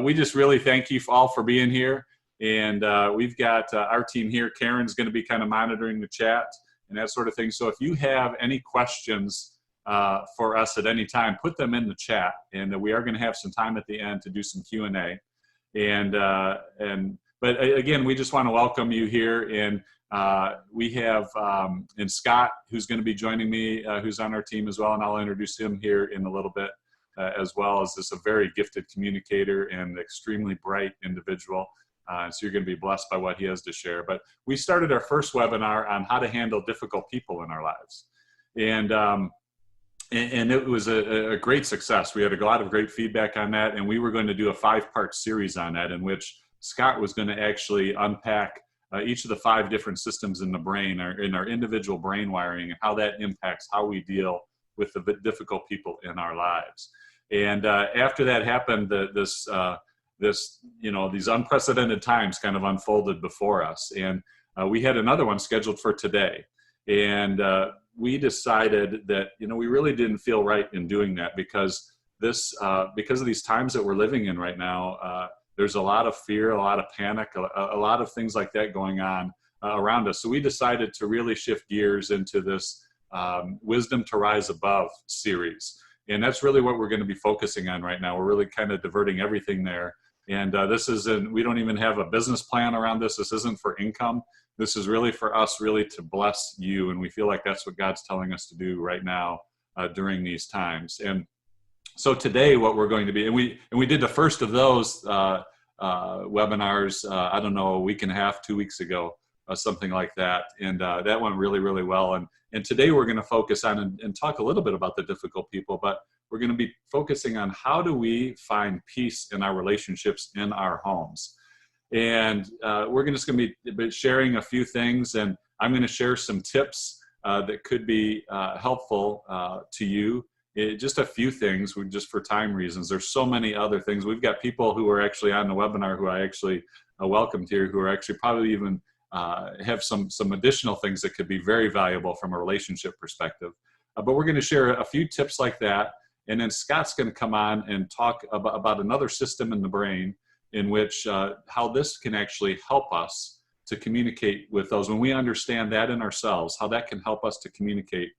We just really thank you all for being here. And we've got our team here. Karen's going to be kind of monitoring the chat and that sort of thing. So if you have any questions for us at any time, put them in the chat. And we are going to have some time at the end to do some Q&A. But again, we just want to welcome you here. And we have and Scott, who's going to be joining me, who's on our team as well. And I'll introduce him here in a little bit. As well as this a very gifted communicator and extremely bright individual. So you're going to be blessed by what he has to share. But we started our first webinar on how to handle difficult people in our lives. And it was a great success. We had a lot of great feedback on that. And we were going to do a 5-part series on that, in which Scott was going to actually unpack each of the 5 different systems in the brain, or in our individual brain wiring, and how that impacts how we deal with the difficult people in our lives. And after that happened, these unprecedented times kind of unfolded before us. And we had another one scheduled for today. And we decided that, we really didn't feel right in doing that, because of these times that we're living in right now, there's a lot of fear, a lot of panic, a lot of things like that going on around us. So we decided to really shift gears into this Wisdom to Rise Above series. And that's really what we're going to be focusing on right now. We're really kind of diverting everything there. And we don't even have a business plan around this. This isn't for income. This is really for us really to bless you. And we feel like that's what God's telling us to do right now during these times. And so today what we're going to be, and we did the first of those webinars, I don't know, a week and a half, 2 weeks ago, something like that. And that went really, really well. And today we're going to focus on and talk a little bit about the difficult people, but we're going to be focusing on how do we find peace in our relationships in our homes. And we're just going to be sharing a few things, and I'm going to share some tips that could be helpful to you. Just a few things, just for time reasons. There's so many other things. We've got people who are actually on the webinar who I actually welcomed here, who are actually probably even have some additional things that could be very valuable from a relationship perspective. But we're going to share a few tips like that. And then Scott's going to come on and talk about another system in the brain, in which how this can actually help us to communicate with those. When we understand that in ourselves, how that can help us to communicate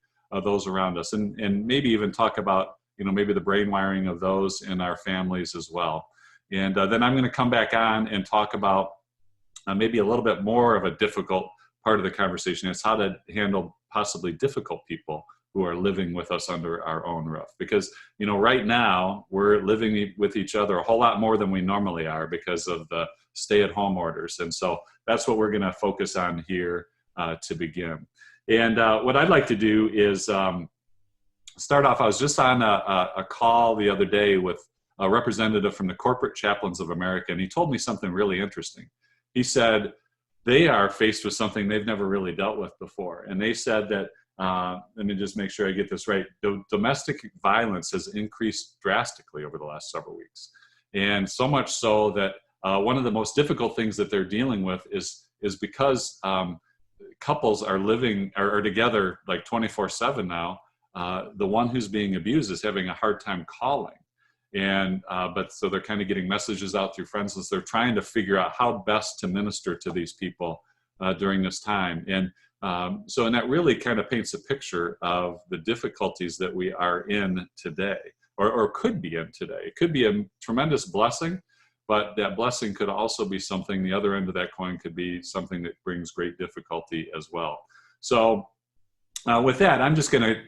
those around us. And maybe even talk about, maybe the brain wiring of those in our families as well. And then I'm going to come back on and talk about maybe a little bit more of a difficult part of the conversation. It's how to handle possibly difficult people who are living with us under our own roof. Because, right now we're living with each other a whole lot more than we normally are because of the stay-at-home orders. And so that's what we're going to focus on here to begin. And what I'd like to do is start off. I was just on a call the other day with a representative from the Corporate Chaplains of America, and he told me something really interesting. He said they are faced with something they've never really dealt with before. And they said that, let me just make sure I get this right, domestic violence has increased drastically over the last several weeks. And so much so that one of the most difficult things that they're dealing with is because couples are together like 24/7 now. The one who's being abused is having a hard time calling. And but so they're kind of getting messages out through friends lists. They're trying to figure out how best to minister to these people during this time. And and that really kind of paints a picture of the difficulties that we are in today, or could be in today. It could be a tremendous blessing, but that blessing could also be something, the other end of that coin could be something that brings great difficulty as well. So with that, I'm just gonna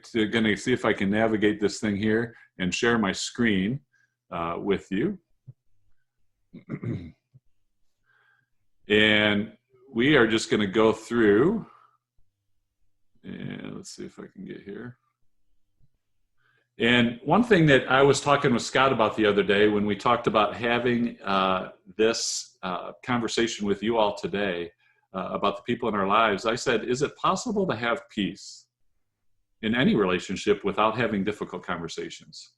see if I can navigate this thing here and share my screen with you. And we are just gonna go through, and let's see if I can get here. And one thing that I was talking with Scott about the other day when we talked about having this conversation with you all today about the people in our lives, I said, is it possible to have peace in any relationship without having difficult conversations?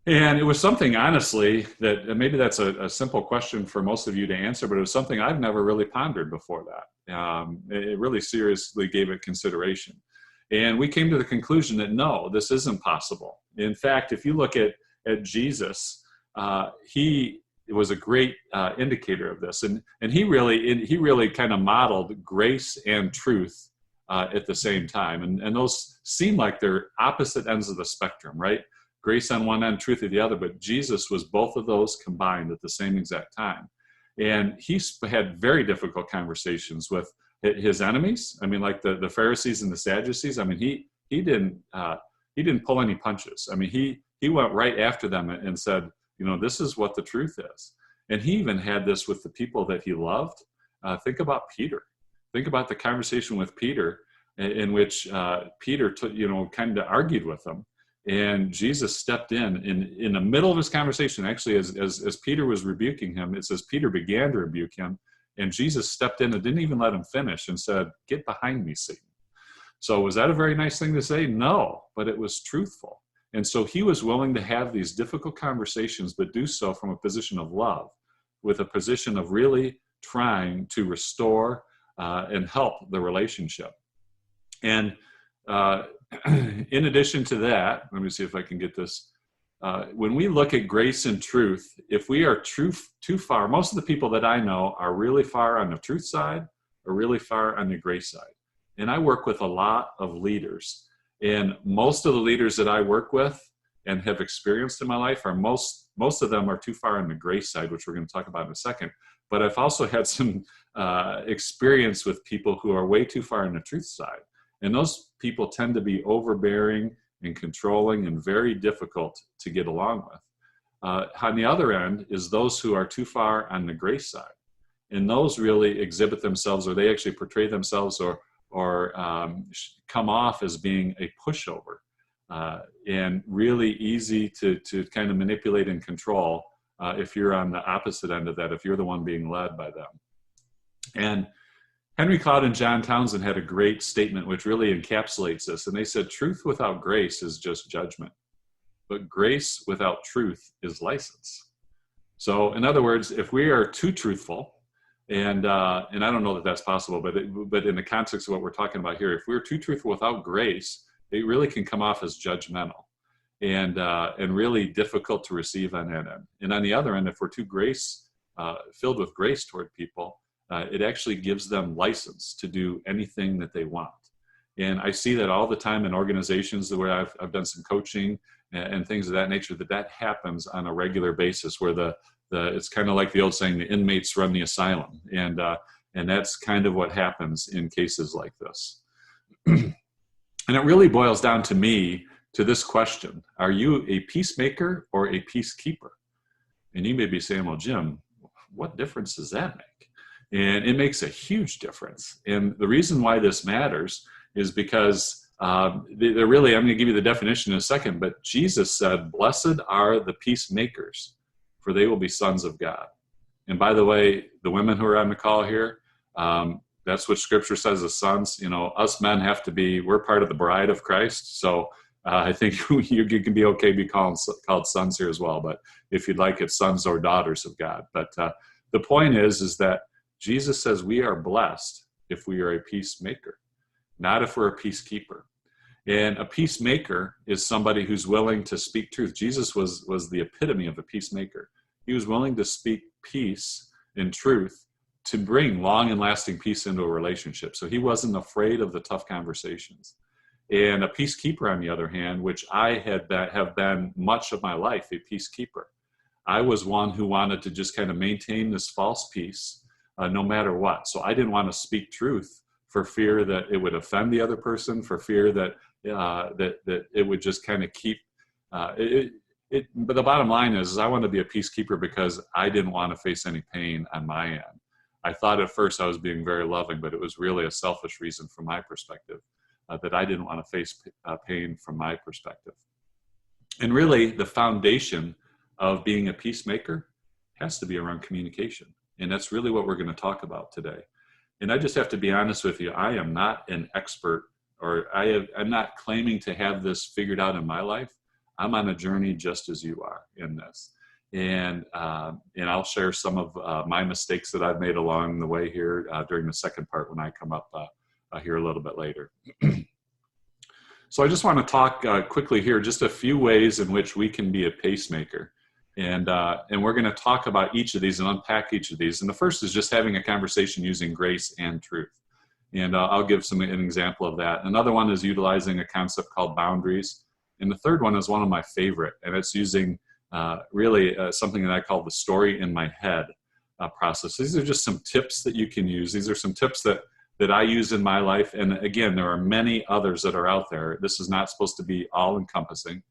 And it was something, honestly, that maybe that's a simple question for most of you to answer, but it was something I've never really pondered before that. It really seriously gave it consideration. And we came to the conclusion that no, this isn't possible. In fact, if you look at Jesus, he was a great indicator of this, and he really kind of modeled grace and truth at the same time, and those seem like they're opposite ends of the spectrum, right? Grace on one end, truth at the other, but Jesus was both of those combined at the same exact time. And he had very difficult conversations with his enemies. I mean, like the Pharisees and the Sadducees. I mean, he didn't pull any punches. I mean, he went right after them and said, you know, this is what the truth is. And he even had this with the people that he loved. Think about Peter. Think about the conversation with Peter, in which Peter kind of argued with him. And Jesus stepped in the middle of his conversation. Actually, as Peter was rebuking him, it says Peter began to rebuke him, and Jesus stepped in and didn't even let him finish and said, "Get behind me, Satan." So was that a very nice thing to say? No, but it was truthful. And so he was willing to have these difficult conversations, but do so from a position of love, with a position of really trying to restore and help the relationship. And in addition to that, let me see if I can get this. When we look at grace and truth, if we are too far, most of the people that I know are really far on the truth side or really far on the grace side. And I work with a lot of leaders. And most of the leaders that I work with and have experienced in my life are most of them are too far on the grace side, which we're going to talk about in a second. But I've also had some experience with people who are way too far on the truth side. And those people tend to be overbearing and controlling and very difficult to get along with. On the other end is those who are too far on the grace side. And those really exhibit themselves, or they actually portray themselves or come off as being a pushover and really easy to kind of manipulate and control if you're on the opposite end of that, if you're the one being led by them. And Henry Cloud and John Townsend had a great statement which really encapsulates this. And they said, truth without grace is just judgment, but grace without truth is license. So in other words, if we are too truthful, and I don't know that that's possible, but in the context of what we're talking about here, if we're too truthful without grace, it really can come off as judgmental and really difficult to receive on that end. And on the other end, if we're too filled with grace toward people, it actually gives them license to do anything that they want. And I see that all the time in organizations where I've done some coaching and things of that nature, that happens on a regular basis, where it's kind of like the old saying, the inmates run the asylum. And that's kind of what happens in cases like this. And it really boils down to this question: are you a peacemaker or a peacekeeper? And you may be saying, well, Jim, what difference does that make? And it makes a huge difference. And the reason why this matters is because they're really, I'm going to give you the definition in a second, but Jesus said, blessed are the peacemakers, for they will be sons of God. And by the way, the women who are on the call here, that's what Scripture says as sons. You know, us men we're part of the bride of Christ. So I think you can be okay be called sons here as well. But if you'd like, it's sons or daughters of God. But the point is that Jesus says we are blessed if we are a peacemaker, not if we're a peacekeeper. And a peacemaker is somebody who's willing to speak truth. Jesus was the epitome of a peacemaker. He was willing to speak peace and truth to bring long and lasting peace into a relationship. So he wasn't afraid of the tough conversations. And a peacekeeper, on the other hand, which I have been much of my life, a peacekeeper. I was one who wanted to just kind of maintain this false peace no matter what. So I didn't want to speak truth for fear that it would offend the other person, for fear that it would just kind of keep but the bottom line is I want to be a peacekeeper because I didn't want to face any pain on my end. I thought at first I was being very loving, but it was really a selfish reason from my perspective, that I didn't want to face pain from my perspective. And really the foundation of being a peacemaker has to be around communication. And that's really what we're going to talk about today. And I just have to be honest with you, I am not an expert, or I'm not claiming to have this figured out in my life. I'm on a journey just as you are in this. And I'll share some of my mistakes that I've made along the way here during the second part when I come up here a little bit later. So I just want to talk quickly here, just a few ways in which we can be a pacemaker. And we're going to talk about each of these and unpack each of these. And the first is just having a conversation using grace and truth. And I'll give an example of that. Another one is utilizing a concept called boundaries. And the third one is one of my favorite, and it's using something that I call the story in my head process. These are just some tips that you can use. These are some tips that I use in my life. And again, there are many others that are out there. This is not supposed to be all-encompassing.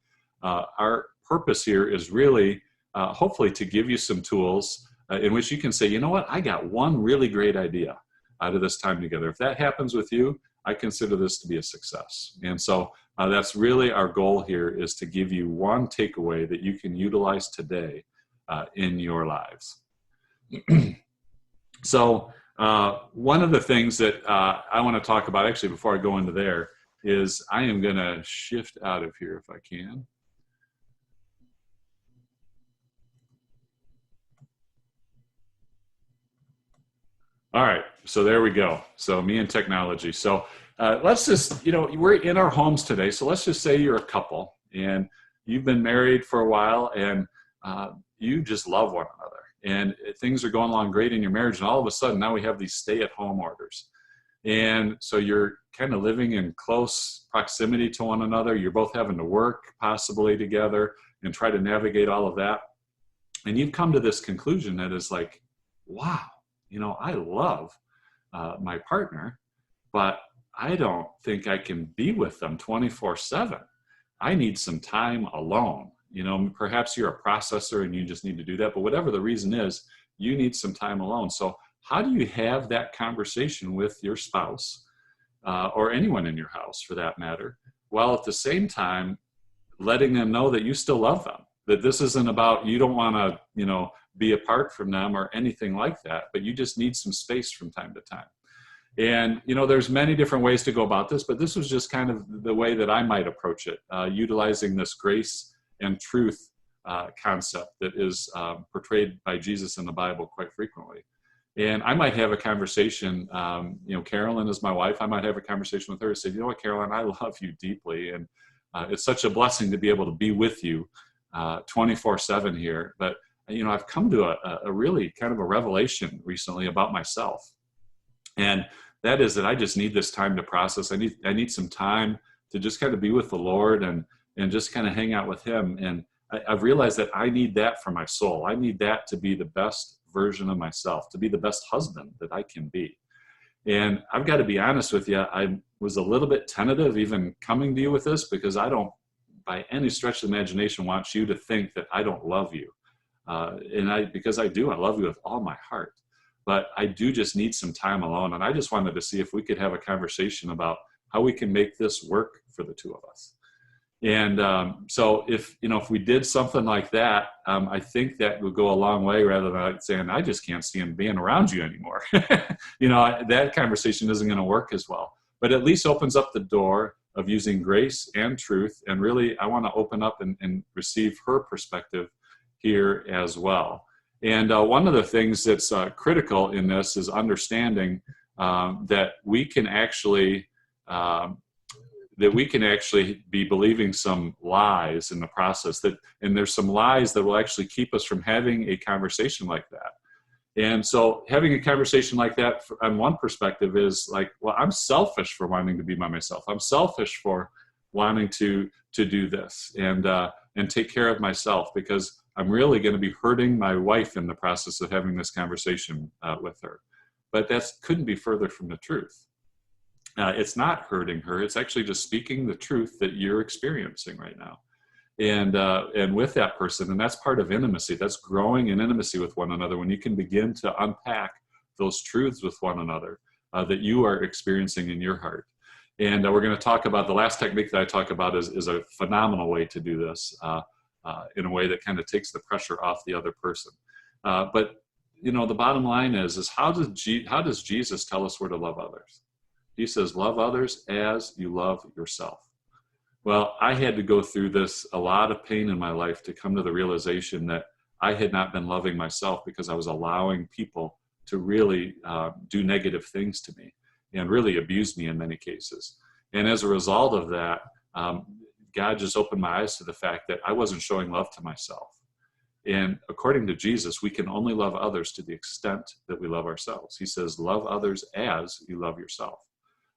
Our purpose here is really, hopefully, to give you some tools in which you can say, you know what, I got one really great idea out of this time together. If that happens with you, I consider this to be a success. And so that's really our goal here, is to give you one takeaway that you can utilize today in your lives. So one of the things that I want to talk about, actually, before I go into there, is I am going to shift out of here if I can. All right, so there we go. So me and technology. So let's just, we're in our homes today. So let's just say you're a couple and you've been married for a while, and you just love one another, and things are going along great in your marriage. And all of a sudden now we have these stay-at-home orders. And so you're kind of living in close proximity to one another. You're both having to work possibly together and try to navigate all of that. And you've come to this conclusion that is like, wow, I love my partner, but I don't think I can be with them 24/7. I need some time alone. Perhaps you're a processor and you just need to do that, but whatever the reason is, you need some time alone. So how do you have that conversation with your spouse or anyone in your house for that matter, while at the same time letting them know that you still love them, that this isn't about, you don't want to, be apart from them or anything like that, but you just need some space from time to time. And, there's many different ways to go about this, but this was just kind of the way that I might approach it, utilizing this grace and truth concept that is portrayed by Jesus in the Bible quite frequently. And I might have a conversation, Carolyn is my wife. I might have a conversation with her and say, you know what, Carolyn, I love you deeply. And it's such a blessing to be able to be with you 24/7 here. But, I've come to a really kind of a revelation recently about myself. And that is that I just need this time to process. I need some time to just kind of be with the Lord and just kind of hang out with him. And I've realized that I need that for my soul. I need that to be the best version of myself, to be the best husband that I can be. And I've got to be honest with you, I was a little bit tentative even coming to you with this, because I don't, by any stretch of the imagination, want you to think that I don't love you. Because I do, I love you with all my heart. But I do just need some time alone. And I just wanted to see if we could have a conversation about how we can make this work for the two of us. And so if we did something like that, I think that would go a long way, rather than saying, I just can't stand being around you anymore. That conversation isn't going to work as well. But at least opens up the door of using grace and truth. And really, I want to open up and receive her perspective here as well. And one of the things that's critical in this is understanding that we can actually be believing some lies in the process, and there's some lies that will actually keep us from having a conversation like that. And so having a conversation like that on one perspective is like, well, I'm selfish for wanting to be by myself. I'm selfish for wanting to do this and take care of myself, because I'm really going to be hurting my wife in the process of having this conversation with her. But that couldn't be further from the truth. It's not hurting her. It's actually just speaking the truth that you're experiencing right now. And with that person, and that's part of intimacy. That's growing in intimacy with one another, when you can begin to unpack those truths with one another that you are experiencing in your heart. And we're going to talk about the last technique that I talk about is a phenomenal way to do this in a way that kind of takes the pressure off the other person. But the bottom line is how does Jesus tell us we're to love others? He says, love others as you love yourself. Well, I had to go through a lot of pain in my life to come to the realization that I had not been loving myself, because I was allowing people to really do negative things to me and really abuse me in many cases. And as a result of that, God just opened my eyes to the fact that I wasn't showing love to myself. And according to Jesus, we can only love others to the extent that we love ourselves. He says, love others as you love yourself.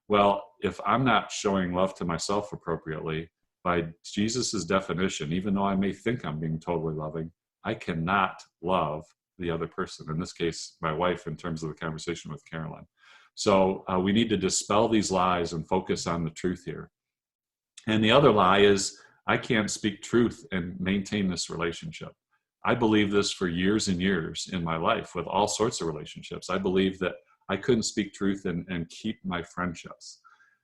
Well, if I'm not showing love to myself appropriately, by Jesus's definition, even though I may think I'm being totally loving, I cannot love the other person, in this case, my wife, in terms of the conversation with Carolyn. So we need to dispel these lies and focus on the truth here. And the other lie is, I can't speak truth and maintain this relationship. I believe this for years and years in my life with all sorts of relationships. I believe that I couldn't speak truth and keep my friendships.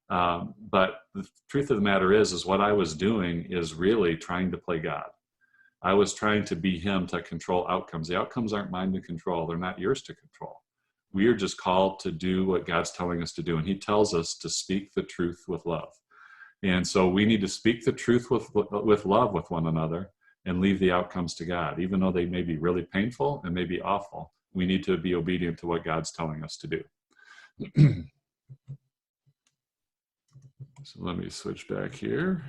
But the truth of the matter is what I was doing is really trying to play God. I was trying to be him to control outcomes. The outcomes aren't mine to control. They're not yours to control. We are just called to do what God's telling us to do. And he tells us to speak the truth with love. And so we need to speak the truth with love with one another and leave the outcomes to God. Even though they may be really painful and may be awful, we need to be obedient to what God's telling us to do. So let me switch back here.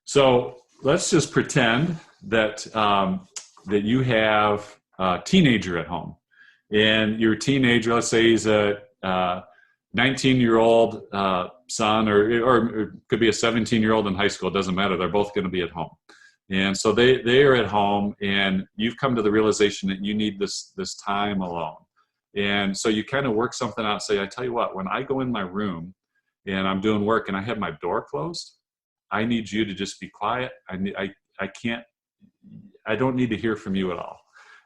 So let's just pretend that that you have a teenager at home, and your teenager, let's say he's a 19-year-old son, or it could be a 17-year-old in high school. It doesn't matter. They're both going to be at home. And so they are at home, and you've come to the realization that you need this time alone. And so you kind of work something out. Say, I tell you what, when I go in my room and I'm doing work and I have my door closed, I need you to just be quiet. I don't need to hear from you at all.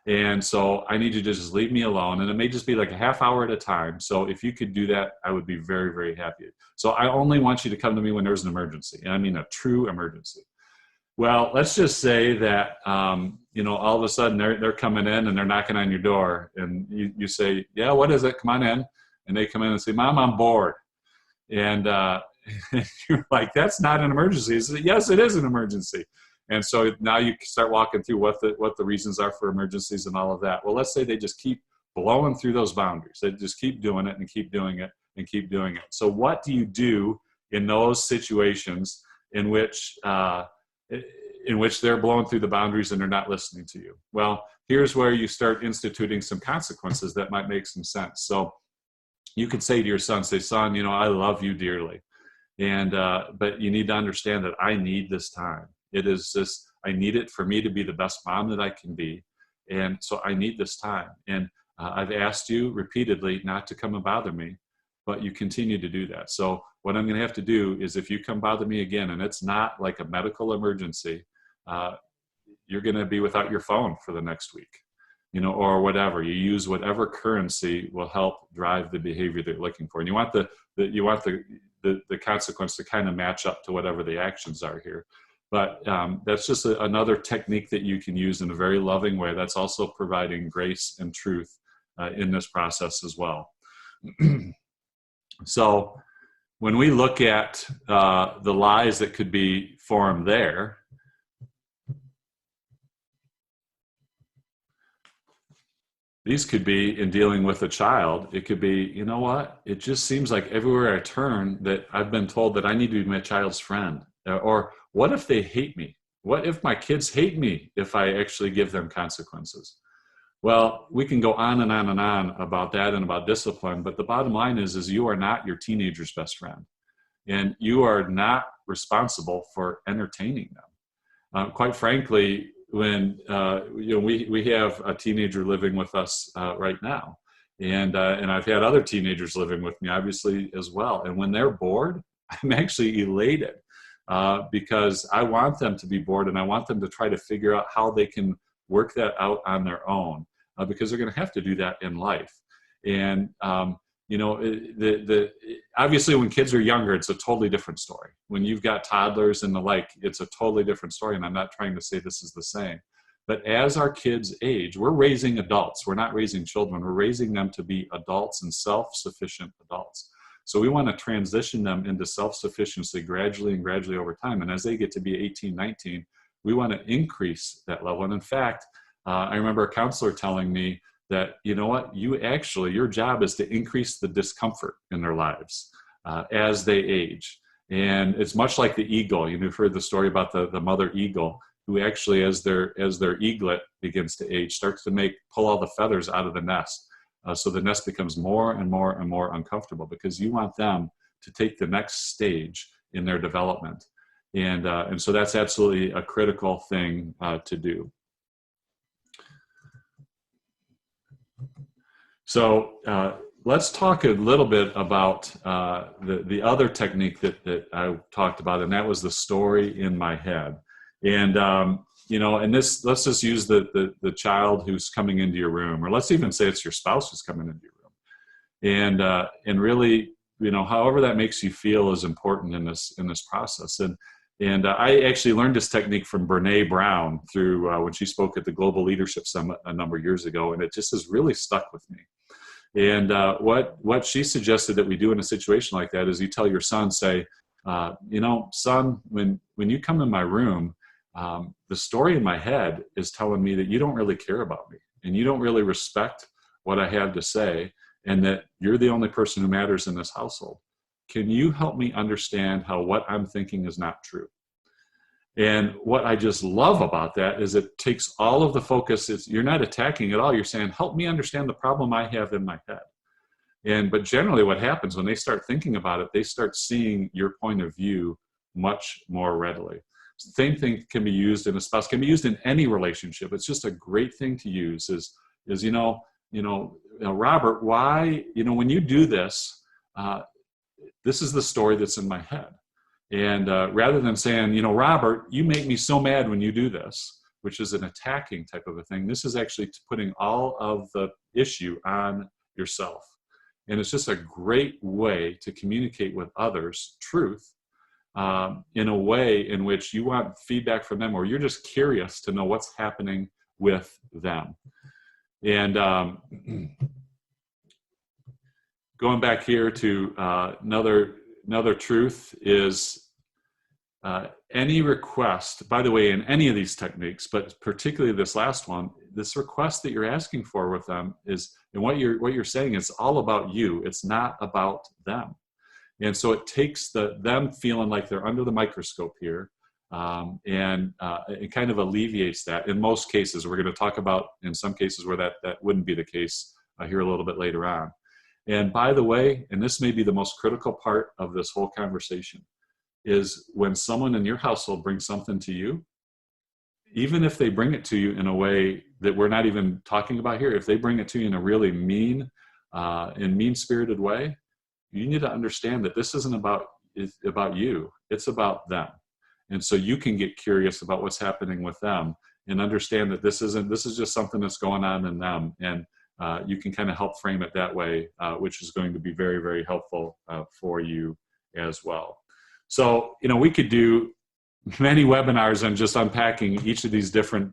And so I need you to just leave me alone. And it may just be like a half hour at a time. So if you could do that, I would be very, very happy. So I only want you to come to me when there's an emergency. And I mean a true emergency. Well, let's just say that, all of a sudden they're coming in and they're knocking on your door, and you say, yeah, what is it? Come on in. And they come in and say, Mom, I'm bored. And you're like, that's not an emergency. Say, yes, it is an emergency. And so now you start walking through what the reasons are for emergencies and all of that. Well, let's say they just keep blowing through those boundaries. They just keep doing it and keep doing it and keep doing it. So what do you do in those situations in which they're blowing through the boundaries and they're not listening to you? Well, here's where you start instituting some consequences that might make some sense. So you could say to your son, son, I love you dearly. And, but you need to understand that I need this time. I need it for me to be the best mom that I can be. And so I need this time. And I've asked you repeatedly not to come and bother me, but you continue to do that. So what I'm going to have to do is, if you come bother me again, and it's not like a medical emergency, you're going to be without your phone for the next week, or whatever. You use whatever currency will help drive the behavior that you're looking for. And you want the consequence to kind of match up to whatever the actions are here. But that's just another technique that you can use in a very loving way. That's also providing grace and truth in this process as well. So when we look at the lies that could be formed there, these could be in dealing with a child. It could be, you know what? It just seems like everywhere I turn that I've been told that I need to be my child's friend. Or what if they hate me? What if my kids hate me if I actually give them consequences? Well, we can go on and on and on about that and about discipline, but the bottom line is you are not your teenager's best friend. And you are not responsible for entertaining them. Quite frankly, when we have a teenager living with us right now, and I've had other teenagers living with me obviously as well. And when they're bored, I'm actually elated because I want them to be bored, and I want them to try to figure out how they can work that out on their own, because they're going to have to do that in life. And obviously when kids are younger, it's a totally different story. When you've got toddlers and the like, it's a totally different story. And I'm not trying to say this is the same, but as our kids age, we're raising adults. We're not raising children. We're raising them to be adults and self-sufficient adults. So we want to transition them into self-sufficiency gradually over time. And as they get to be 18, 19, we want to increase that level. And in fact, I remember a counselor telling me that, you know what, your job is to increase the discomfort in their lives as they age. And it's much like the eagle. You've heard the story about the mother eagle. who actually, as their eaglet begins to age, starts to pull all the feathers out of the nest. So the nest becomes more and more and more uncomfortable, because you want them to take the next stage in their development. And so that's absolutely a critical thing to do. So let's talk a little bit about the other technique that I talked about, and that was the story in my head. And you know, and let's just use the child who's coming into your room, or let's even say it's your spouse who's coming into your room. And really, you know, however that makes you feel is important in this process. And I actually learned this technique from Brene Brown through when she spoke at the Global Leadership Summit a number of years ago, and it just has really stuck with me. And what she suggested that we do in a situation like that is you tell your son, say, you know, son, when you come in my room, the story in my head is telling me that you don't really care about me, and you don't really respect what I have to say, and that you're the only person who matters in this household. Can you help me understand how what I'm thinking is not true? And what I just love about that is it takes all of the focus. You're not attacking at all. You're saying, help me understand the problem I have in my head. But generally what happens when they start thinking about it, they start seeing your point of view much more readily. Same thing can be used in a spouse, can be used in any relationship. It's just a great thing to use is you know, Robert, why, you know, when you do this, this is the story that's in my head. And rather than saying, you know, Robert, you make me so mad when you do this, which is an attacking type of a thing, this is actually putting all of the issue on yourself. And it's just a great way to communicate with others truth in a way in which you want feedback from them, or you're just curious to know what's happening with them. And going back here to another truth is any request, by the way, in any of these techniques, but particularly this last one, this request that you're asking for with them is, and what you're saying is all about you. It's not about them. And so it takes them feeling like they're under the microscope here, and it kind of alleviates that in most cases. We're going to talk about in some cases where that wouldn't be the case here a little bit later on. And by the way, and this may be the most critical part of this whole conversation, is when someone in your household brings something to you, even if they bring it to you in a way that we're not even talking about here, if they bring it to you in a really mean-spirited way, you need to understand that this isn't about you, it's about them. And so you can get curious about what's happening with them and understand that this is just something that's going on in them. And you can kind of help frame it that way, which is going to be very, very helpful for you as well. So, you know, we could do many webinars on just unpacking each of these different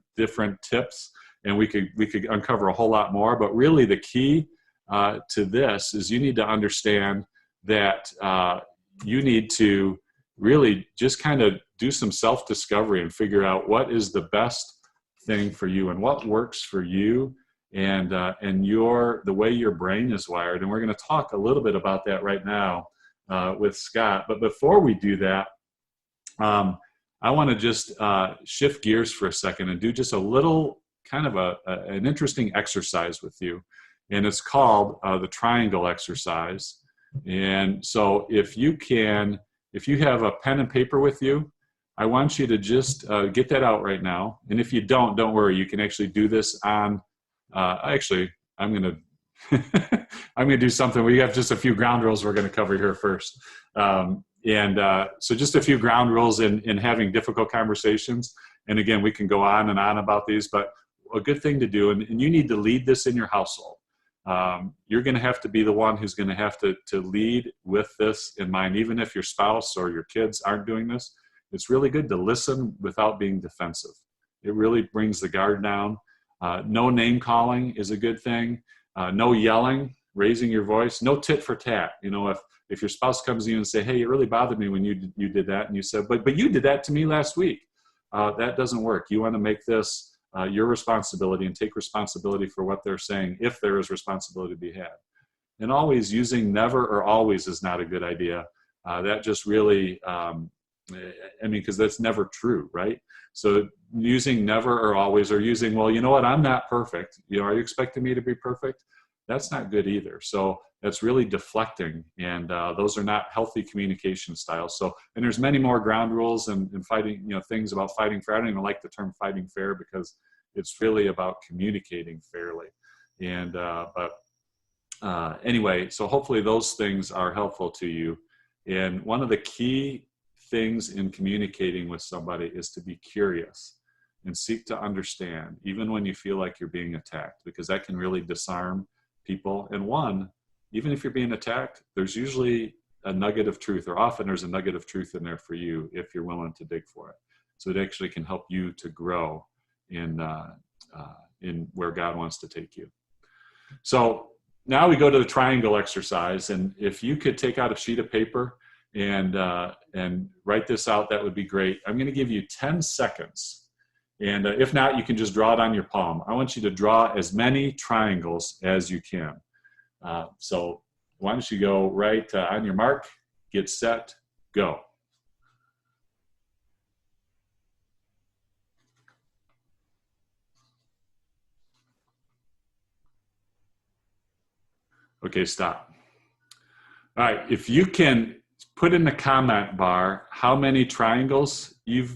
tips, and we could uncover a whole lot more. But really, the key to this is you need to understand that you need to really just kind of do some self-discovery and figure out what is the best thing for you and what works for you and the way your brain is wired. And we're going to talk a little bit about that right now with Scott. But before we do that, I want to just shift gears for a second and do just a little kind of an interesting exercise with you. And it's called the triangle exercise. And so if you have a pen and paper with you, I want you to just get that out right now. And if you don't worry. You can actually do this on, actually, I'm going to do something. We have just a few ground rules we're going to cover here first. So just a few ground rules in having difficult conversations. And again, we can go on and on about these, but a good thing to do, and you need to lead this in your household. You're going to have to be the one who's going to have to lead with this in mind. Even if your spouse or your kids aren't doing this, it's really good to listen without being defensive. It really brings the guard down. No name calling is a good thing. No yelling, raising your voice. No tit for tat. You know, if your spouse comes to you and say, hey, it really bothered me when you did that, and you said, but you did that to me last week. That doesn't work. You want to make this your responsibility and take responsibility for what they're saying, if there is responsibility to be had. And always using never or always is not a good idea. That just really, because that's never true, right? So using never or always, or using, well, you know what, I'm not perfect. Are you expecting me to be perfect? That's not good either. So that's really deflecting, and those are not healthy communication styles. So, and there's many more ground rules and fighting, things about fighting fair. I don't even like the term fighting fair, because it's really about communicating fairly. And anyway, so hopefully those things are helpful to you. And one of the key things in communicating with somebody is to be curious and seek to understand, even when you feel like you're being attacked, because that can really disarm people. And even if you're being attacked, there's usually a nugget of truth, or often there's a nugget of truth in there for you if you're willing to dig for it. So it actually can help you to grow in where God wants to take you. So now we go to the triangle exercise, and if you could take out a sheet of paper and write this out, that would be great. I'm going to give you 10 seconds. And if not, you can just draw it on your palm. I want you to draw as many triangles as you can. So why don't you go right on your mark, get set, go. Okay, stop. All right, if you can put in the comment bar how many triangles you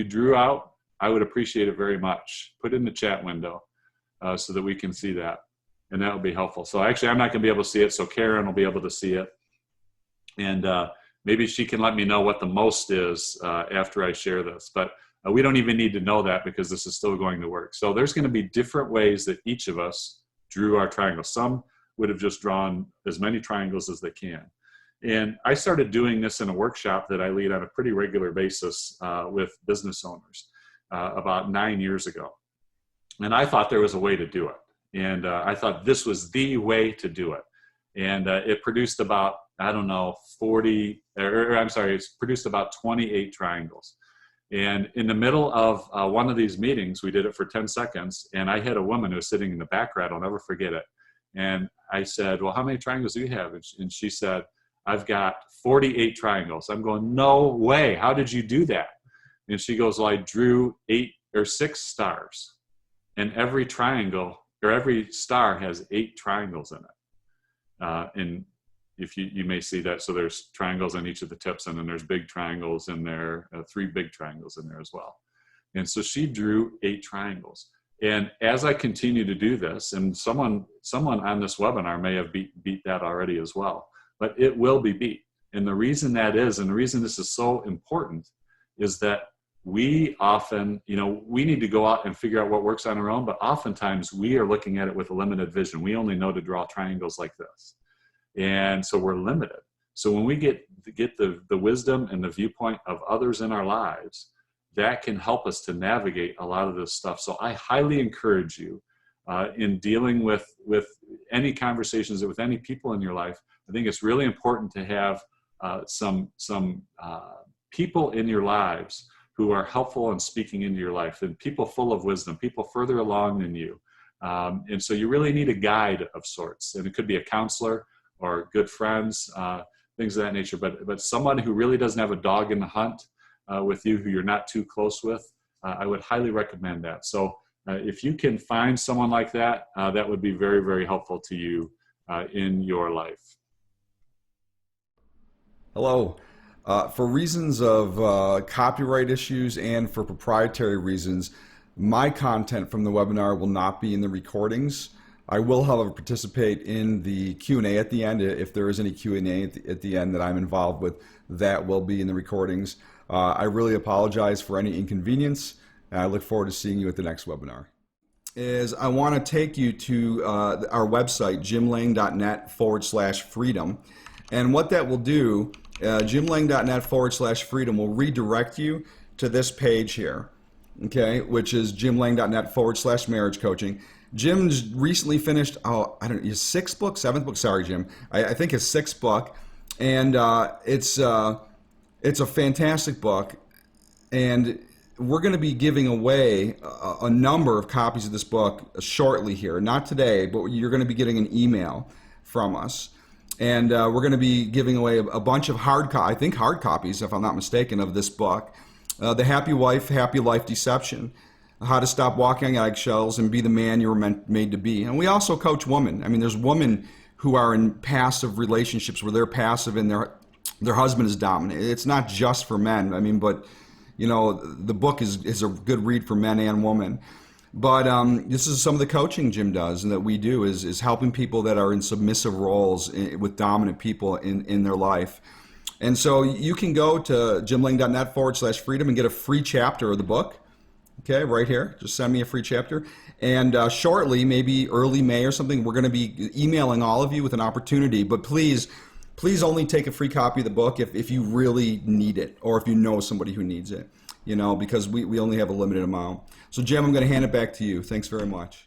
drew out, I would appreciate it very much. Put it in the chat window so that we can see that, and that would be helpful. So actually, I'm not going to be able to see it, so Karen will be able to see it, and maybe she can let me know what the most is after I share this. But we don't even need to know that, because this is still going to work. So there's going to be different ways that each of us drew our triangles. Some would have just drawn as many triangles as they can. And I started doing this in a workshop that I lead on a pretty regular basis with business owners about 9 years ago. And I thought there was a way to do it. And I thought this was the way to do it. And it produced about, I don't know, it's produced about 28 triangles. And in the middle of one of these meetings, we did it for 10 seconds. And I had a woman who was sitting in the background, I'll never forget it. And I said, well, how many triangles do you have? And she said, I've got 48 triangles. I'm going, no way. How did you do that? And she goes, well, I drew 8 or 6 stars. And every triangle, or every star, has 8 triangles in it. And if you may see that, so there's triangles on each of the tips, and then there's big triangles in there, 3 big triangles in there as well. And so she drew 8 triangles. And as I continue to do this, and someone on this webinar may have beat that already as well, but it will be beat. And the reason that is, and the reason this is so important, is that we often, we need to go out and figure out what works on our own, but oftentimes we are looking at it with a limited vision. We only know to draw triangles like this. And so we're limited. So when we get the wisdom and the viewpoint of others in our lives, that can help us to navigate a lot of this stuff. So I highly encourage you in dealing with any conversations with any people in your life. I think it's really important to have some people in your lives who are helpful in speaking into your life, and people full of wisdom, people further along than you. And so you really need a guide of sorts, and it could be a counselor or good friends, things of that nature, but someone who really doesn't have a dog in the hunt with you, who you're not too close with, I would highly recommend that. So if you can find someone like that, that would be very, very helpful to you in your life. Hello. For reasons of copyright issues and for proprietary reasons, my content from the webinar will not be in the recordings. I will, however, participate in the Q&A at the end. If there is any Q&A at the end that I'm involved with, that will be in the recordings. I really apologize for any inconvenience, and I look forward to seeing you at the next webinar. I want to take you to our website, jimlang.net/freedom. And what that will do, jimlang.net/freedom will redirect you to this page here, okay, which is jimlang.net/marriage coaching. Jim's recently finished, his 6th book, 7th book, sorry, Jim. I think his 6th book, and it's a fantastic book, and we're going to be giving away a number of copies of this book shortly here. Not today, but you're going to be getting an email from us. And we're going to be giving away a bunch of hard copies, if I'm not mistaken, of this book. The Happy Wife, Happy Life Deception, How to Stop Walking on Eggshells and Be the Man You Were Made to Be. And we also coach women. I mean, there's women who are in passive relationships where they're passive and their husband is dominant. It's not just for men. I mean, but you know, the book is a good read for men and women. But this is some of the coaching Jim does and that we do is helping people that are in submissive roles with dominant people in their life. And so you can go to jimlang.net/freedom and get a free chapter of the book. Okay, right here. Just send me a free chapter. And shortly, maybe early May or something, we're going to be emailing all of you with an opportunity. But please only take a free copy of the book if you really need it or if you know somebody who needs it, you know, because we only have a limited amount. So, Jim, I'm going to hand it back to you. Thanks very much.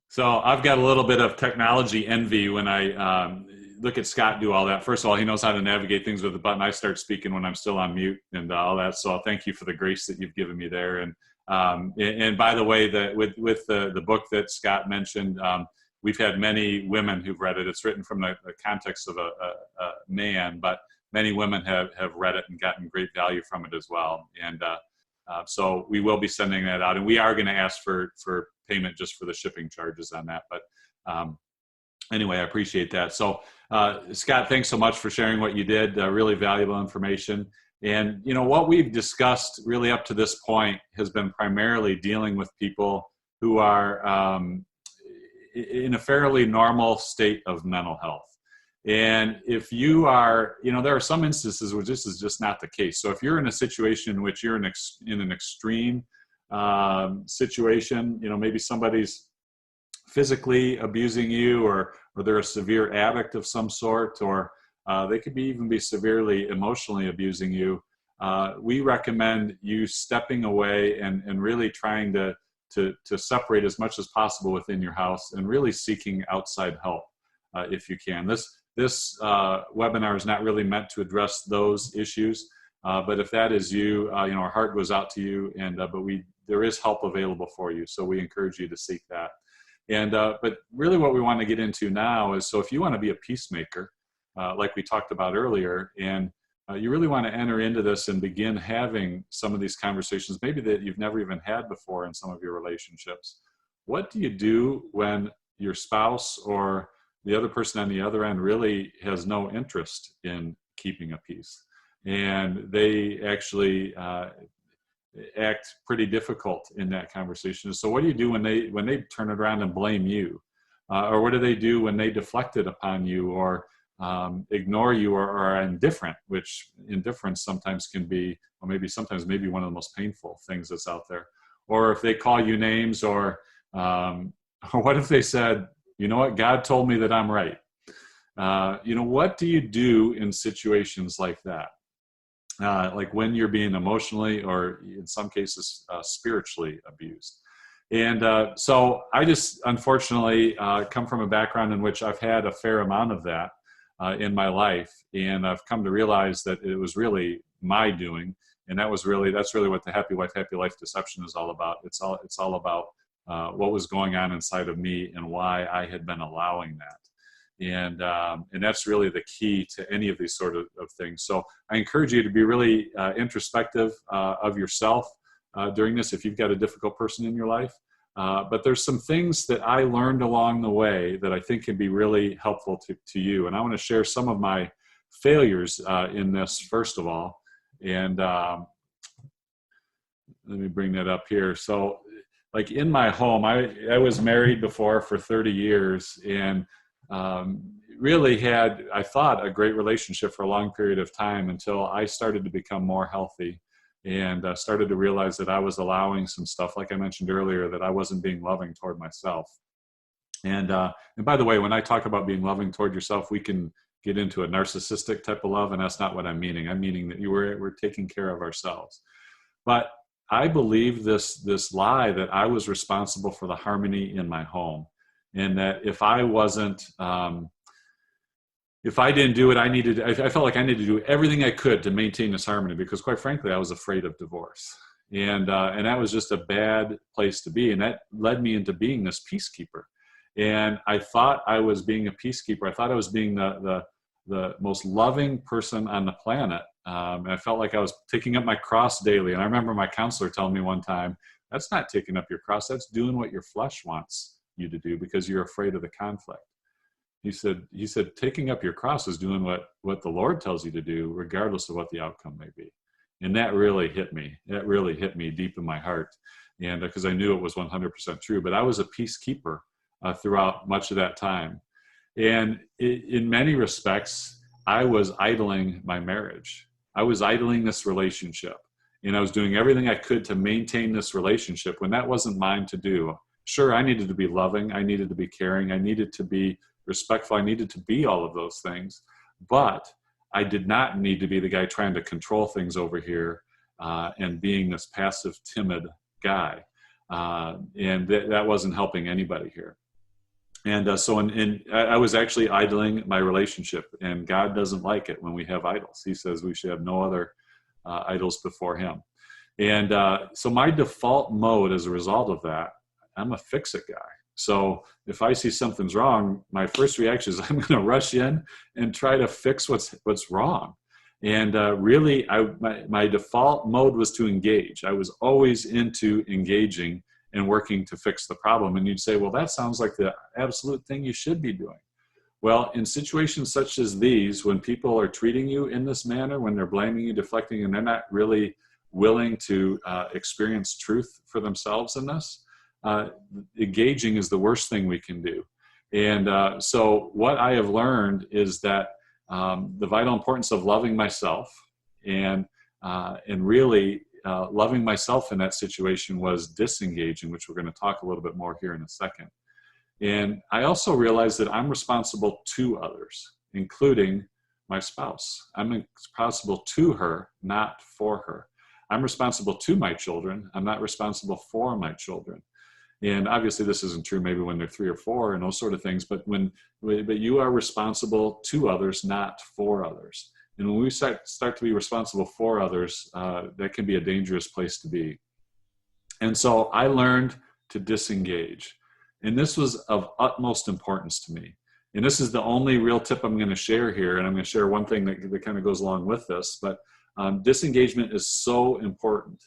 So I've got a little bit of technology envy when I look at Scott do all that. First of all, he knows how to navigate things with the button. I start speaking when I'm still on mute and all that. So thank you for the grace that you've given me there. And by the way, with the book that Scott mentioned, we've had many women who've read it. It's written from the context of a man, but many women have read it and gotten great value from it as well. And so we will be sending that out. And we are going to ask for payment just for the shipping charges on that. But anyway, I appreciate that. So Scott, thanks so much for sharing what you did. Really valuable information. And, you know, what we've discussed really up to this point has been primarily dealing with people who are in a fairly normal state of mental health. And if you are, you know, there are some instances where this is just not the case. So if you're in a situation in which you're in an extreme situation, you know, maybe somebody's physically abusing you or they're a severe addict of some sort, or they could even be severely emotionally abusing you, we recommend you stepping away and really trying to separate as much as possible within your house and really seeking outside help if you can. This webinar is not really meant to address those issues, but if that is you, you know, our heart goes out to you, and but there is help available for you, so we encourage you to seek that. And but really what we want to get into now is, so if you want to be a peacemaker, like we talked about earlier, and you really want to enter into this and begin having some of these conversations, maybe that you've never even had before in some of your relationships. What do you do when your spouse or the other person on the other end really has no interest in keeping a peace, and they actually act pretty difficult in that conversation? So what do you do when they turn it around and blame you, or what do they do when they deflect it upon you, or ignore you, or are indifferent, which indifference sometimes can be, or sometimes maybe one of the most painful things that's out there. Or if they call you names, or what if they said, you know what, God told me that I'm right. You know, what do you do in situations like that? Like when you're being emotionally, or in some cases, spiritually abused. And so I just, unfortunately, come from a background in which I've had a fair amount of that in my life. And I've come to realize that it was really my doing. And that's really what the Happy Wife, Happy Life Deception is all about. It's all about what was going on inside of me and why I had been allowing that. And that's really the key to any of these sort of things. So I encourage you to be really introspective of yourself during this, if you've got a difficult person in your life. But there's some things that I learned along the way that I think can be really helpful to you. And I want to share some of my failures in this, first of all. And let me bring that up here. So like in my home, I was married before for 30 years and really had, I thought, a great relationship for a long period of time until I started to become more healthy and started to realize that I was allowing some stuff, like I mentioned earlier, that I wasn't being loving toward myself. And by the way, when I talk about being loving toward yourself, we can get into a narcissistic type of love, and that's not what I'm meaning. I'm meaning that we're taking care of ourselves. But I believe this lie that I was responsible for the harmony in my home, and that if I wasn't, if I didn't do it, I felt like I needed to do everything I could to maintain this harmony, because quite frankly, I was afraid of divorce. And that was just a bad place to be. And that led me into being this peacekeeper. And I thought I was being a peacekeeper. I thought I was being the most loving person on the planet And I felt like I was taking up my cross daily. And I remember my counselor telling me one time, that's not taking up your cross. That's doing what your flesh wants you to do because you're afraid of the conflict. He said, taking up your cross is doing what the Lord tells you to do, regardless of what the outcome may be. And that really hit me. That really hit me deep in my heart. And because I knew it was 100% true, but I was a peacekeeper throughout much of that time. And in many respects, I was idling my marriage. I was idling this relationship. And I was doing everything I could to maintain this relationship when that wasn't mine to do. Sure, I needed to be loving. I needed to be caring. I needed to be respectful. I needed to be all of those things. But I did not need to be the guy trying to control things over here and being this passive, timid guy. And that wasn't helping anybody here. And so I was actually idling my relationship, and God doesn't like it when we have idols. He says we should have no other idols before him. And so my default mode as a result of that, I'm a fix-it guy. So if I see something's wrong, my first reaction is I'm going to rush in and try to fix what's wrong. And really, my default mode was to engage. I was always into engaging and working to fix the problem. And you'd say, well, that sounds like the absolute thing you should be doing. Well, in situations such as these, when people are treating you in this manner, when they're blaming you, deflecting, and they're not really willing to experience truth for themselves in this, engaging is the worst thing we can do. And so what I have learned is that the vital importance of loving myself and really loving myself in that situation was disengaging, which we're going to talk a little bit more here in a second. And I also realized that I'm responsible to others, including my spouse. I'm responsible to her, not for her. I'm responsible to my children. I'm not responsible for my children. And obviously this isn't true maybe when they're 3 or 4 and those sort of things, but you are responsible to others, not for others. And when we start to be responsible for others, that can be a dangerous place to be. And so I learned to disengage. And this was of utmost importance to me. And this is the only real tip I'm going to share here. And I'm going to share one thing that kind of goes along with this. But disengagement is so important.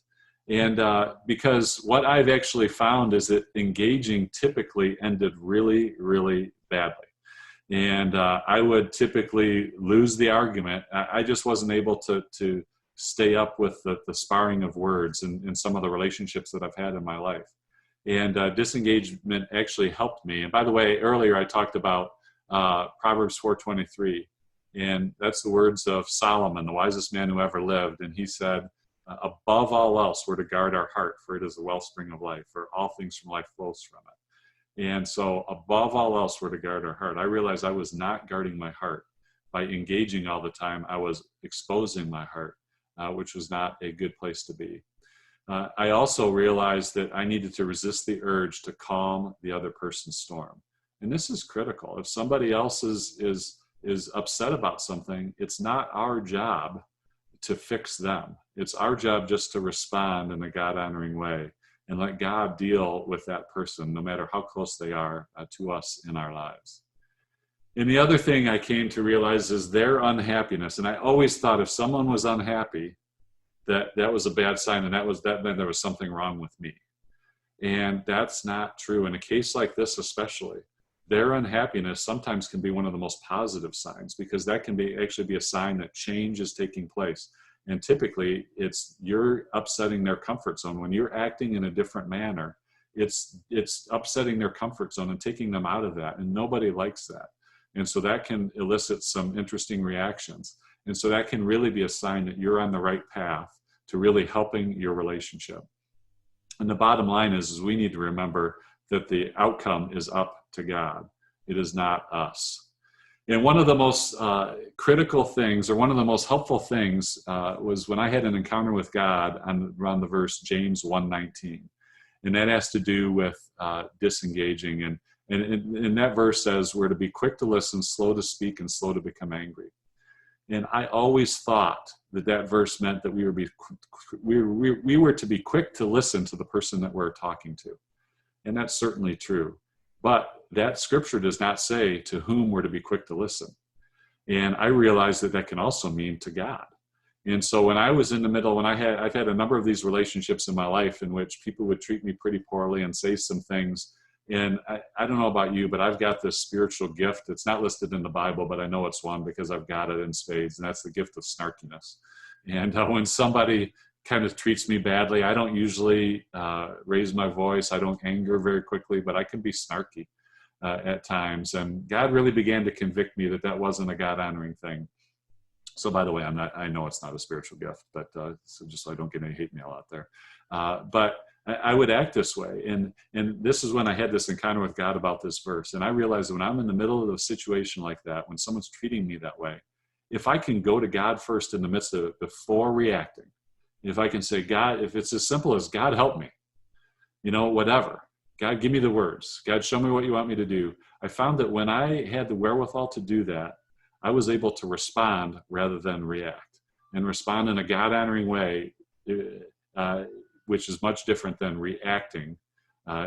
And because what I've actually found is that engaging typically ended really, really badly. And I would typically lose the argument. I just wasn't able to stay up with the sparring of words in some of the relationships that I've had in my life. And disengagement actually helped me. And by the way, earlier I talked about Proverbs 4:23. And that's the words of Solomon, the wisest man who ever lived. And he said, above all else, we're to guard our heart, for it is the wellspring of life, for all things from life flows from it. And so above all else, we're to guard our heart. I realized I was not guarding my heart. By engaging all the time, I was exposing my heart, which was not a good place to be. I also realized that I needed to resist the urge to calm the other person's storm. And this is critical. If somebody else is upset about something, it's not our job to fix them. It's our job just to respond in a God-honoring way and let God deal with that person, no matter how close they are to us in our lives. And the other thing I came to realize is their unhappiness. And I always thought if someone was unhappy, that was a bad sign, and that meant there was something wrong with me. And that's not true. In a case like this especially, their unhappiness sometimes can be one of the most positive signs, because that can actually be a sign that change is taking place. And typically you're upsetting their comfort zone. When you're acting in a different manner, it's upsetting their comfort zone and taking them out of that. And nobody likes that. And so that can elicit some interesting reactions. And so that can really be a sign that you're on the right path to really helping your relationship. And the bottom line is we need to remember that the outcome is up to God. It is not us. And one of the most critical things, or one of the most helpful things, was when I had an encounter with God around the verse James 1:19. And that has to do with disengaging. And that verse says we're to be quick to listen, slow to speak, and slow to become angry. And I always thought that verse meant that we were to be quick to listen to the person that we're talking to. And that's certainly true. But that scripture does not say to whom we're to be quick to listen. And I realized that can also mean to God. And so when I was in the middle, I've had a number of these relationships in my life in which people would treat me pretty poorly and say some things. And I don't know about you, but I've got this spiritual gift. It's not listed in the Bible, but I know it's one because I've got it in spades, and that's the gift of snarkiness. And when somebody kind of treats me badly, I don't usually raise my voice. I don't anger very quickly, but I can be snarky at times. And God really began to convict me that that wasn't a God-honoring thing. So by the way, I know it's not a spiritual gift, but so just so I don't get any hate mail out there. But I would act this way. And this is when I had this encounter with God about this verse. And I realized when I'm in the middle of a situation like that, when someone's treating me that way, if I can go to God first in the midst of it before reacting, if I can say, God, if it's as simple as God help me, whatever, God, give me the words, God, show me what you want me to do. I found that when I had the wherewithal to do that, I was able to respond rather than react, and respond in a God-honoring way, which is much different than reacting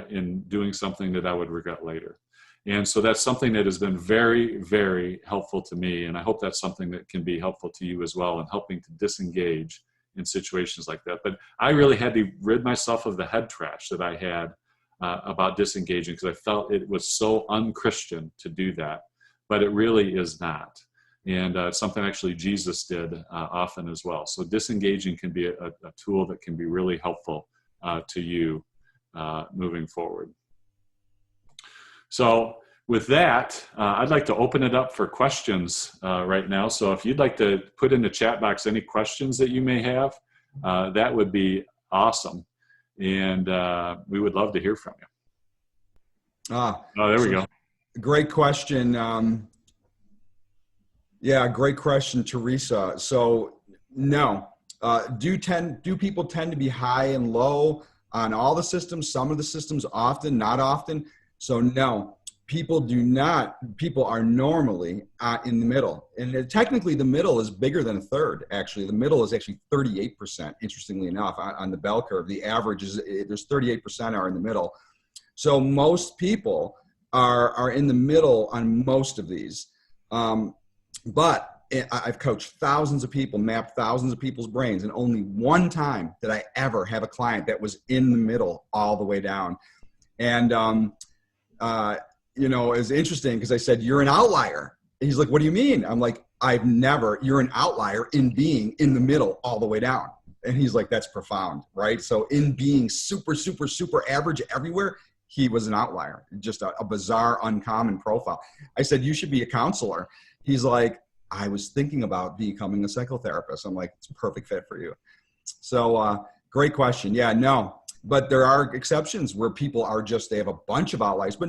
in doing something that I would regret later. And so that's something that has been very, very helpful to me. And I hope that's something that can be helpful to you as well in helping to disengage in situations like that. But I really had to rid myself of the head trash that I had about disengaging, because I felt it was so un-Christian to do that. But it really is not. And it's something actually Jesus did often as well. So disengaging can be a tool that can be really helpful to you moving forward. So with that, I'd like to open it up for questions right now. So if you'd like to put in the chat box any questions that you may have, that would be awesome. And we would love to hear from you. Oh, there we go. Great question. Yeah, great question, Teresa. So no, do people tend to be high and low on all the systems? Some of the systems often, not often. So no, people are normally in the middle. And technically the middle is bigger than a third, actually. The middle is actually 38%, interestingly enough, on the bell curve. The average is, there's 38% are in the middle. So most people are in the middle on most of these. But I've coached thousands of people, mapped thousands of people's brains, and only one time did I ever have a client that was in the middle all the way down. And, it's interesting because I said, you're an outlier. And he's like, what do you mean? I'm like, you're an outlier in being in the middle all the way down. And he's like, that's profound, right? So in being super, super, super average everywhere, he was an outlier, just a bizarre, uncommon profile. I said, you should be a counselor. He's like, I was thinking about becoming a psychotherapist. I'm like, it's a perfect fit for you. So great question. Yeah, no, but there are exceptions where people are they have a bunch of outliers, but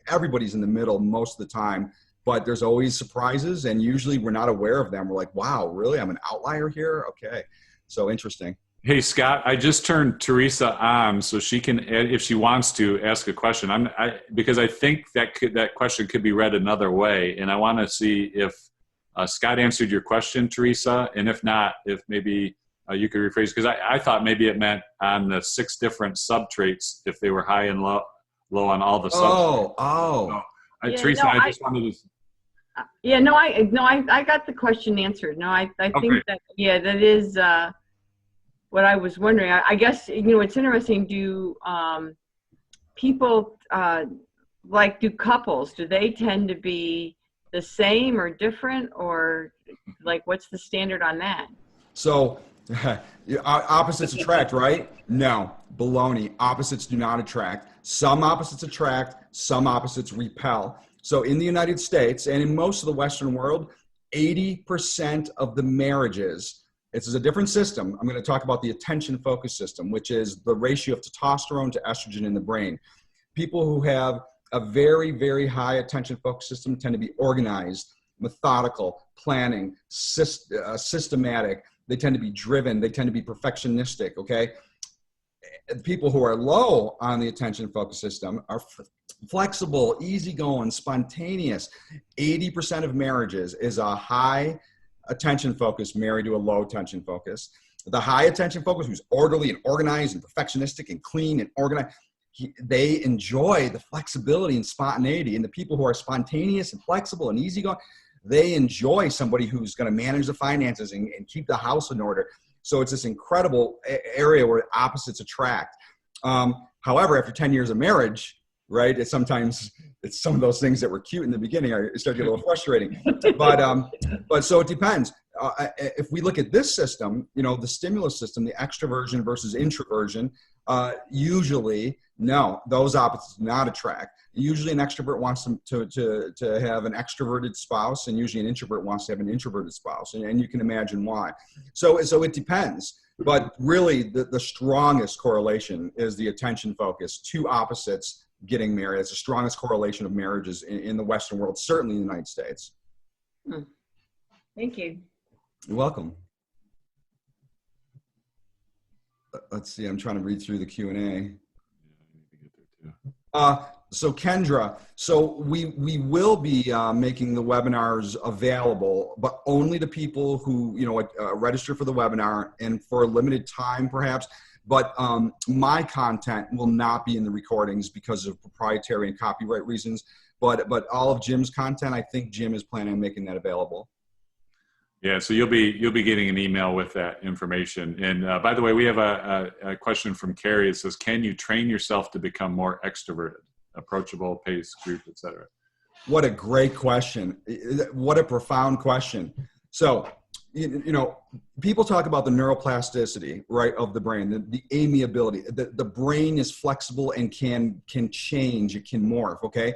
everybody's in the middle most of the time, but there's always surprises, and usually we're not aware of them. We're like, wow, really? I'm an outlier here? Okay. So interesting. Hey, Scott, I just turned Teresa on so she can, if she wants to, ask a question. Because I think that question could be read another way, and I want to see if Scott answered your question, Teresa, and if not, if maybe you could rephrase, because I thought maybe it meant on the 6 different subtraits, if they were high and low on all the subtraits. So, yeah, Teresa, I just wanted to. Yeah, no, I got the question answered. No, I think that, yeah, that is what I was wondering. I guess, it's interesting. Do people, do couples, do they tend to be the same or different, or like, what's the standard on that? So opposites attract, right? No, baloney. Opposites do not attract. Some opposites attract, some opposites repel. So in the United States and in most of the Western world, 80% of the marriages, this is a different system. I'm going to talk about the attention focus system, which is the ratio of testosterone to estrogen in the brain. People who have a very, very high attention focus system tend to be organized, methodical, planning, systematic. They tend to be driven. They tend to be perfectionistic, okay? People who are low on the attention focus system are flexible, easygoing, spontaneous. 80% of marriages is a high attention focus married to a low attention focus. The high attention focus, who's orderly and organized and perfectionistic and clean and organized, they enjoy the flexibility and spontaneity. And the people who are spontaneous and flexible and easygoing, They enjoy somebody who's going to manage the finances and keep the house in order. So it's this incredible area where opposites attract. However, after 10 years of marriage, right, it's some of those things that were cute in the beginning start to get a little frustrating. But so it depends. If we look at this system, the stimulus system, the extroversion versus introversion, usually, no, those opposites do not attract. Usually an extrovert wants to have an extroverted spouse, and usually an introvert wants to have an introverted spouse. And you can imagine why. So it depends. But really, the strongest correlation is the attention focus. Two opposites getting married. It's the strongest correlation of marriages in the Western world, certainly in the United States. Thank you. You're welcome. Let's see. I'm trying to read through the Q&A. So Kendra, we will be making the webinars available, but only to people who register for the webinar and for a limited time, perhaps. But my content will not be in the recordings because of proprietary and copyright reasons. But all of Jim's content, I think Jim is planning on making that available. Yeah, so you'll be getting an email with that information. And by the way, we have a question from Carrie. It says, can you train yourself to become more extroverted, approachable, pace, group, etc.? What a great question. What a profound question. So, people talk about the neuroplasticity, right, of the brain, the amiability. The brain is flexible and can change, it can morph, okay?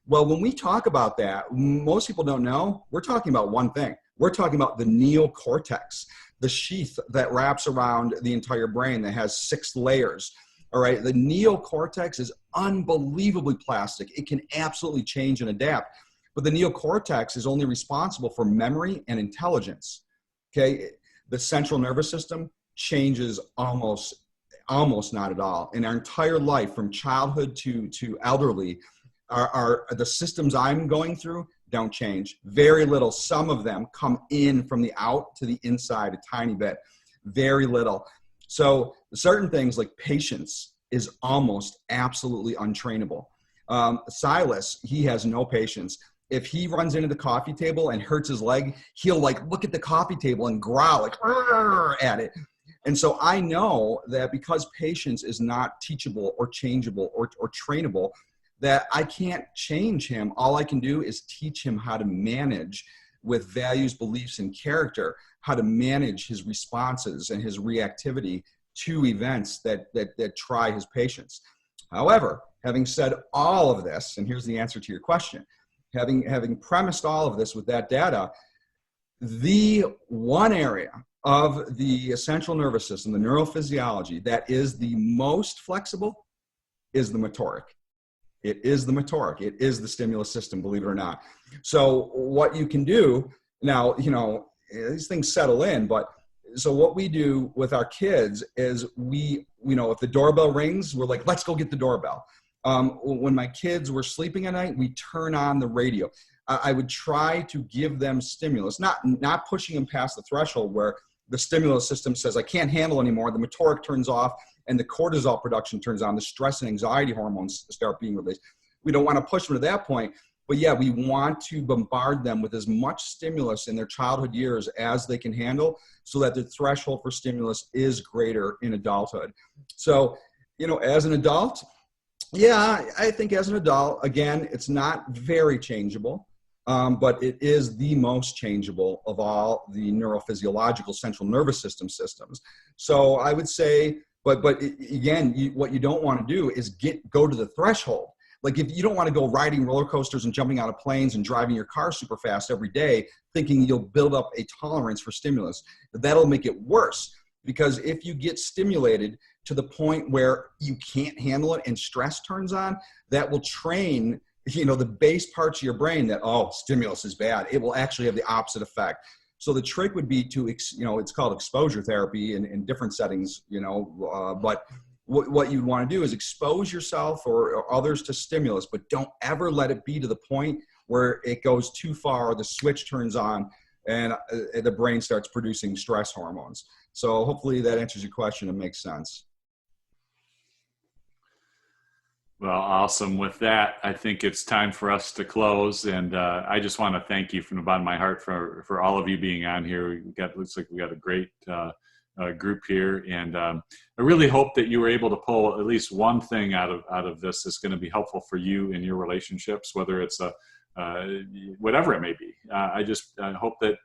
Well, when we talk about that, most people don't know, we're talking about one thing. We're talking about the neocortex, the sheath that wraps around the entire brain that has 6 layers. All right, the neocortex is unbelievably plastic. It can absolutely change and adapt. But the neocortex is only responsible for memory and intelligence. Okay, the central nervous system changes almost not at all. In our entire life, from childhood to elderly, are the systems I'm going through don't change. Very little. Some of them come in from the out to the inside a tiny bit. Very little. So certain things like patience is almost absolutely untrainable. Silas, he has no patience. If he runs into the coffee table and hurts his leg, he'll look at the coffee table and growl at it. And so I know that because patience is not teachable or changeable or trainable, that I can't change him. All I can do is teach him how to manage with values, beliefs, and character, how to manage his responses and his reactivity to events that try his patience. However, having said all of this, and here's the answer to your question, having premised all of this with that data, the one area of the central nervous system, the neurophysiology, that is the most flexible is the motoric. It is the motoric. It is the stimulus system, believe it or not. So what you can do now, these things settle in, but so what we do with our kids is if the doorbell rings, we're like, let's go get the doorbell. When my kids were sleeping at night, we turn on the radio. I would try to give them stimulus, not pushing them past the threshold where the stimulus system says, I can't handle anymore. The motoric turns off and the cortisol production turns on. The stress and anxiety hormones start being released. We don't want to push them to that point. But yeah, we want to bombard them with as much stimulus in their childhood years as they can handle so that the threshold for stimulus is greater in adulthood. So, as an adult, yeah, I think as an adult, again, it's not very changeable, but it is the most changeable of all the neurophysiological central nervous system systems. So I would say, but again, what you don't want to do is go to the threshold. Like if you don't want to go riding roller coasters and jumping out of planes and driving your car super fast every day, thinking you'll build up a tolerance for stimulus, that'll make it worse. Because if you get stimulated to the point where you can't handle it and stress turns on, that will train, the base parts of your brain that, oh, stimulus is bad. It will actually have the opposite effect. So the trick would be to, it's called exposure therapy in different settings, but what you want to do is expose yourself or others to stimulus, but don't ever let it be to the point where it goes too far, the switch turns on, and the brain starts producing stress hormones. So hopefully that answers your question and makes sense. Well, awesome. With that, I think it's time for us to close. And I just want to thank you from the bottom of my heart for all of you being on here. Looks like we got a great group here. And I really hope that you were able to pull at least one thing out of this that's going to be helpful for you in your relationships, whether it's whatever it may be. I just hope that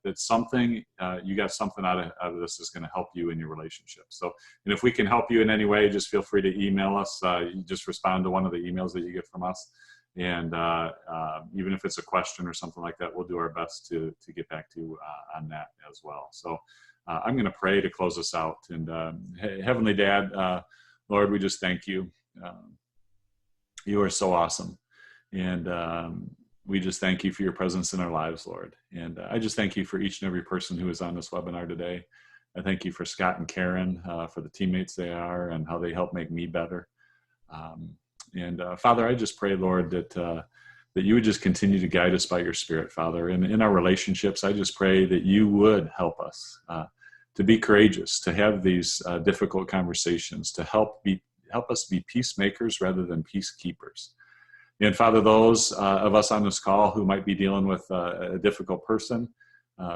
that something you got something out of this is going to help you in your relationship. So, and if we can help you in any way, just feel free to email us. You just respond to one of the emails that you get from us, and even if it's a question or something like that, we'll do our best to get back to you on that as well. So, I'm going to pray to close us out. And Heavenly Dad, Lord, we just thank you. You are so awesome. And we just thank you for your presence in our lives, Lord. And I just thank you for each and every person who is on this webinar today. I thank you for Scott and Karen, for the teammates they are and how they help make me better. Father, I just pray, Lord, that you would just continue to guide us by your Spirit, Father. And in our relationships, I just pray that you would help us to be courageous, to have these difficult conversations, to help us be peacemakers rather than peacekeepers. And Father, those of us on this call who might be dealing with a difficult person,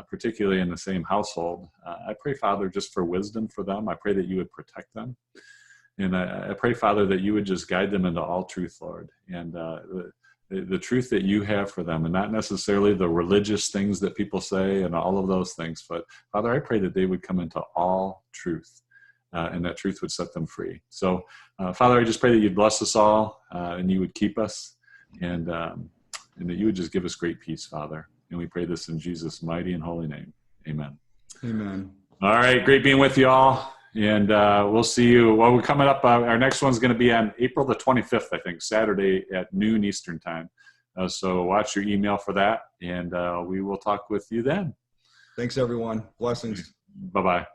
particularly in the same household, I pray, Father, just for wisdom for them. I pray that you would protect them. And I pray, Father, that you would just guide them into all truth, Lord, and the truth that you have for them, and not necessarily the religious things that people say and all of those things. But Father, I pray that they would come into all truth. And that truth would set them free. So, Father, I just pray that you'd bless us all, and you would keep us, and that you would just give us great peace, Father. And we pray this in Jesus' mighty and holy name. Amen. Amen. All right, great being with you all, and we'll see you. Well, we're coming up. Our next one's going to be on April the 25th, I think, Saturday at noon Eastern time. So watch your email for that, and we will talk with you then. Thanks, everyone. Blessings. Bye-bye.